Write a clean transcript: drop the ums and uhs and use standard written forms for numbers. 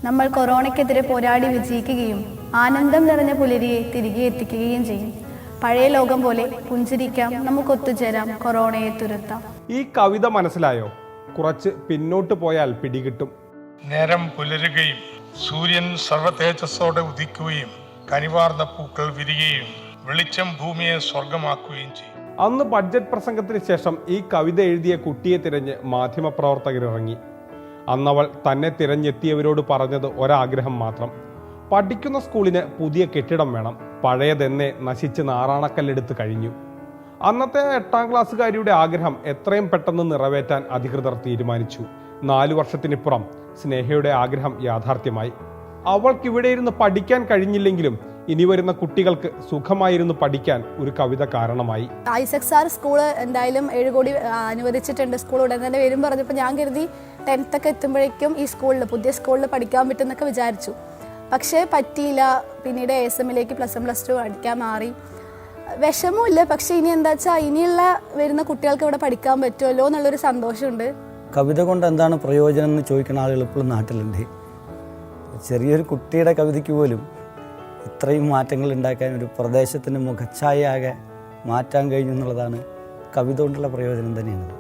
നമ്മൾ കൊറോണയ്ക്കെതിരെ പോരാടി വിജയിക്കുകയും ആനന്ദം നിറഞ്ഞ പുലരിയെ തിരികെ എത്തിക്കുകയും ചെയ്യും. പഴയ ലോകം പോലെ പുഞ്ചിരിക്കാം, നമുക്കൊത്തുചേരാം, കൊറോണയെ തുരത്താം. ഈ കവിത മനസ്സിലായോ? കുറച്ച് പിന്നോട്ട് പോയാൽ പിടികിട്ടും. നേരം പുലരുകയും സൂര്യൻ സർവതേജസ്സോടെ ഉദിക്കുകയും കനിവാർന്ന പൂക്കൾ വിരിയുകയും വെളിച്ചം ഭൂമിയെ സ്വർഗമാക്കുകയും ചെയ്യും. അന്ന് ബഡ്ജറ്റ് പ്രസംഗത്തിന് ശേഷം ഈ കവിത എഴുതിയ കുട്ടിയെ തിരഞ്ഞ് മാധ്യമപ്രവർത്തകരിറങ്ങി. അന്നവൾ തന്നെ തിരഞ്ഞെത്തിയവരോട് പറഞ്ഞത് ഒരാഗ്രഹം മാത്രം: പഠിക്കുന്ന സ്കൂളിന് പുതിയ കെട്ടിടം വേണം. പഴയതെന്നെ നശിച്ച് നാറാണക്കല്ലെടുത്ത് കഴിഞ്ഞു. അന്നത്തെ 8ാം ക്ലാസ്സുകാരിയുടെ ആഗ്രഹം എത്രയും പെട്ടെന്ന് നിറവേറ്റാൻ അധികൃതർ തീരുമാനിച്ചു. 4 വർഷത്തിനിപ്പുറം സ്നേഹയുടെ ആഗ്രഹം യാഥാർത്ഥ്യമായി. അവൾക്ക് ഇവിടെ ഇരുന്ന് പഠിക്കാൻ കഴിഞ്ഞില്ലെങ്കിലും ഇനി വരുന്ന കുട്ടികൾക്ക് സുഖമായിരുന്നു പഠിക്കാൻ ഒരു കവിത കാരണമായി. ഐസക് സാർ സ്കൂള് എന്തായാലും 7 കോടി അനുവദിച്ചിട്ടുണ്ട്. സ്കൂൾ ഉടൻ തന്നെ വരും പറഞ്ഞപ്പോൾ ഞാൻ കരുതി 10th ഒക്കെ എത്തുമ്പോഴേക്കും ഈ സ്കൂളിൽ, പുതിയ സ്കൂളിൽ പഠിക്കാൻ പറ്റുമെന്നൊക്കെ വിചാരിച്ചു. പക്ഷേ പറ്റിയില്ല. പിന്നീട് ASMലേക്ക് +1 +2 പഠിക്കാൻ മാറി. വിഷമമില്ല, പക്ഷേ ഇനി എന്താ വെച്ചാൽ ഇനിയുള്ള വരുന്ന കുട്ടികൾക്ക് ഇവിടെ പഠിക്കാൻ പറ്റുമല്ലോ എന്നുള്ളൊരു സന്തോഷമുണ്ട്. കവിത കൊണ്ട് എന്താണ് പ്രയോജനം എന്ന് ചോദിക്കുന്ന ആളുകൾ ഇപ്പോഴും നാട്ടിലുണ്ട്. ചെറിയൊരു കുട്ടിയുടെ കവിതയ്ക്ക് പോലും ഇത്രയും മാറ്റങ്ങൾ ഉണ്ടാക്കാൻ, ഒരു പ്രദേശത്തിൻ്റെ മുഖച്ഛായയാകെ മാറ്റാൻ കഴിഞ്ഞു എന്നുള്ളതാണ് കവിത കൊണ്ടുള്ള പ്രയോജനം തന്നെയാണ്.